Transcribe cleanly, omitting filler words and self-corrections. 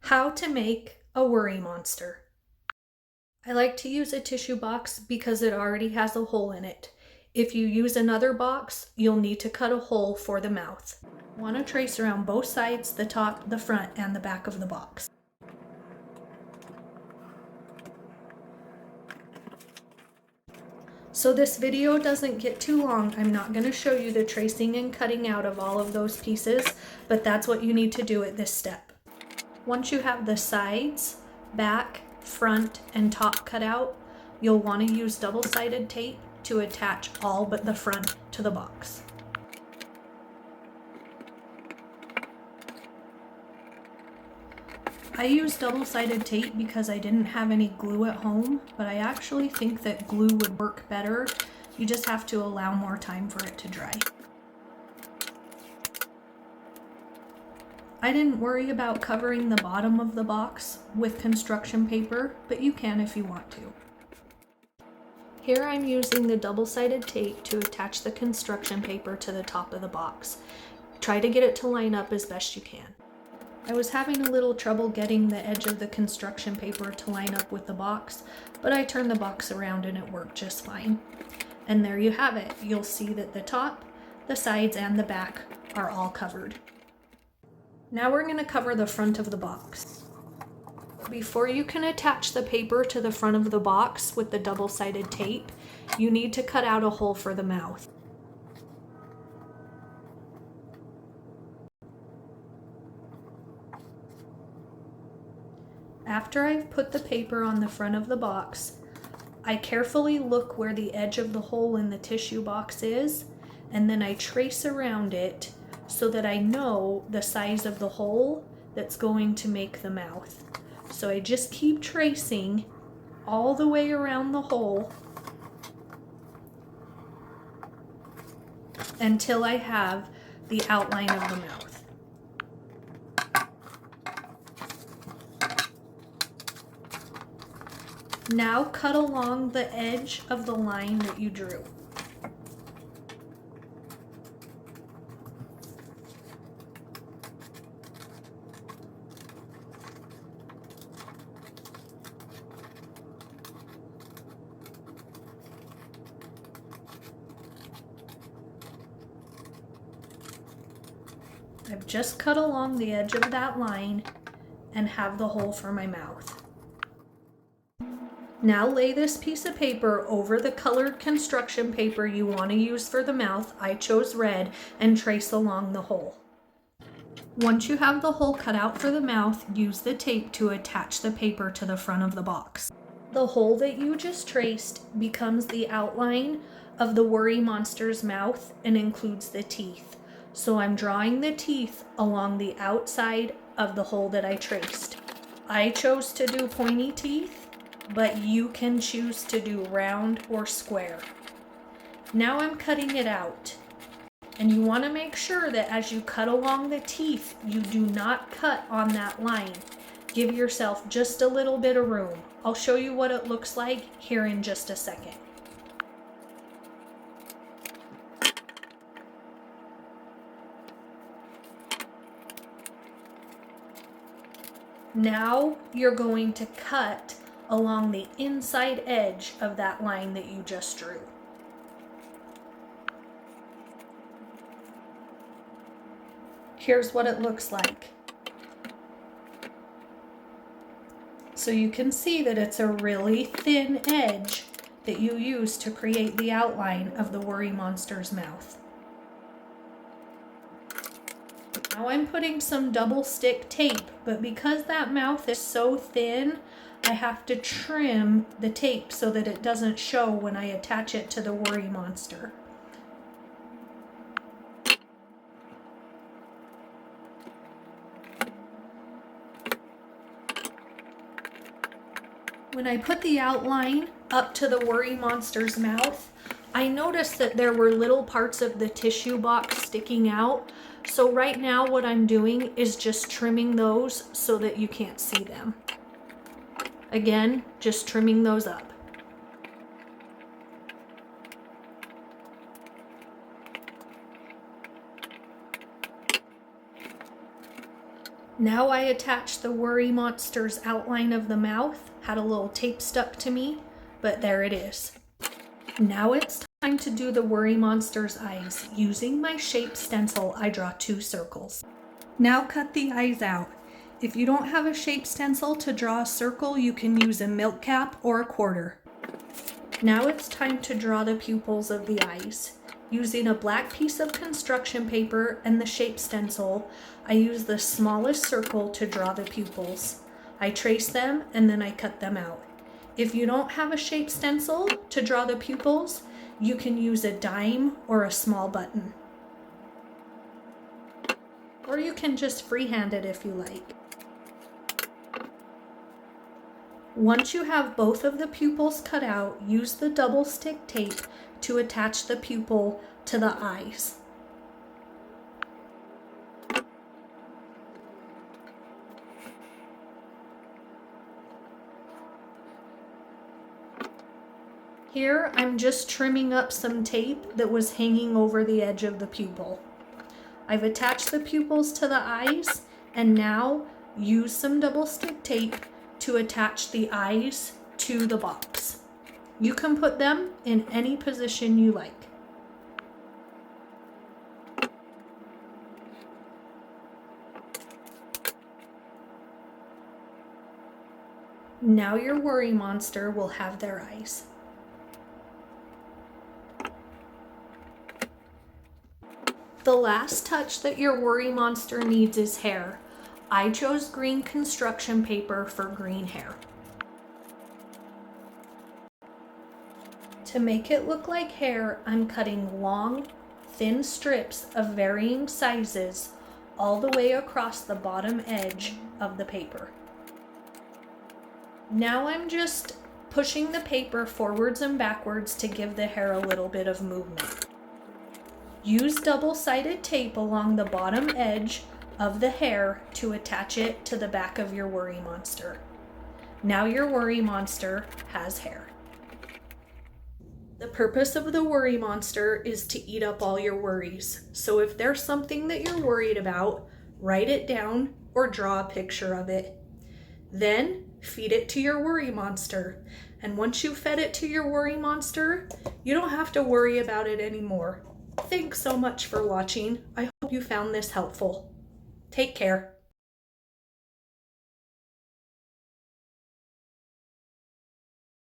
How to make a worry monster. I like to use a tissue box because it already has a hole in it. If you use another box, you'll need to cut a hole for the mouth. Want to trace around both sides, the top, the front, and the back of the box. So this video doesn't get too long. I'm not going to show you the tracing and cutting out of all of those pieces, but that's what you need to do at this step. Once you have the sides, back, front, and top cut out, you'll want to use double-sided tape to attach all but the front to the box. I use double-sided tape because I didn't have any glue at home, but I actually think that glue would work better. You just have to allow more time for it to dry. I didn't worry about covering the bottom of the box with construction paper, but you can if you want to. Here I'm using the double-sided tape to attach the construction paper to the top of the box. Try to get it to line up as best you can. I was having a little trouble getting the edge of the construction paper to line up with the box, but I turned the box around and it worked just fine. And there you have it. You'll see that the top, the sides, and the back are all covered. Now we're going to cover the front of the box. Before you can attach the paper to the front of the box with the double-sided tape, you need to cut out a hole for the mouth. After I've put the paper on the front of the box, I carefully look where the edge of the hole in the tissue box is, and then I trace around it so that I know the size of the hole that's going to make the mouth. So I just keep tracing all the way around the hole until I have the outline of the mouth. Now cut along the edge of the line that you drew. I've just cut along the edge of that line and have the hole for my mouth. Now lay this piece of paper over the colored construction paper you want to use for the mouth. I chose red, and trace along the hole. Once you have the hole cut out for the mouth, use the tape to attach the paper to the front of the box. The hole that you just traced becomes the outline of the worry monster's mouth and includes the teeth. So I'm drawing the teeth along the outside of the hole that I traced. I chose to do pointy teeth, but you can choose to do round or square. Now I'm cutting it out. And you want to make sure that as you cut along the teeth, you do not cut on that line. Give yourself just a little bit of room. I'll show you what it looks like here in just a second. Now you're going to cut along the inside edge of that line that you just drew. Here's what it looks like. So you can see that it's a really thin edge that you use to create the outline of the worry monster's mouth. Now I'm putting some double stick tape, but because that mouth is so thin, I have to trim the tape so that it doesn't show when I attach it to the worry monster. When I put the outline up to the worry monster's mouth, I noticed that there were little parts of the tissue box sticking out. So right now what I'm doing is just trimming those so that you can't see them. Again, just trimming those up. Now I attached the Worry Monster's outline of the mouth, had a little tape stuck to me, but there it is. Now it's time to do the Worry Monster's eyes. Using my shape stencil, I draw 2 circles. Now cut the eyes out. If you don't have a shape stencil to draw a circle, you can use a milk cap or a quarter. Now it's time to draw the pupils of the eyes. Using a black piece of construction paper and the shape stencil, I use the smallest circle to draw the pupils. I trace them and then I cut them out. If you don't have a shape stencil to draw the pupils, you can use a dime or a small button. Or you can just freehand it if you like. Once you have both of the pupils cut out, use the double stick tape to attach the pupil to the eyes. Here, I'm just trimming up some tape that was hanging over the edge of the pupil. I've attached the pupils to the eyes, and now use some double stick tape to attach the eyes to the box. You can put them in any position you like. Now your Worry Monster will have their eyes. The last touch that your Worry Monster needs is hair. I chose green construction paper for green hair. To make it look like hair, I'm cutting long, thin strips of varying sizes all the way across the bottom edge of the paper. Now I'm just pushing the paper forwards and backwards to give the hair a little bit of movement. Use double-sided tape along the bottom edge of the hair to attach it to the back of your Worry Monster. Now your Worry Monster has hair. The purpose of the Worry Monster is to eat up all your worries. So if there's something that you're worried about, write it down or draw a picture of it. Then feed it to your Worry Monster. And once you've fed it to your Worry Monster, you don't have to worry about it anymore. Thanks so much for watching. I hope you found this helpful. Take care.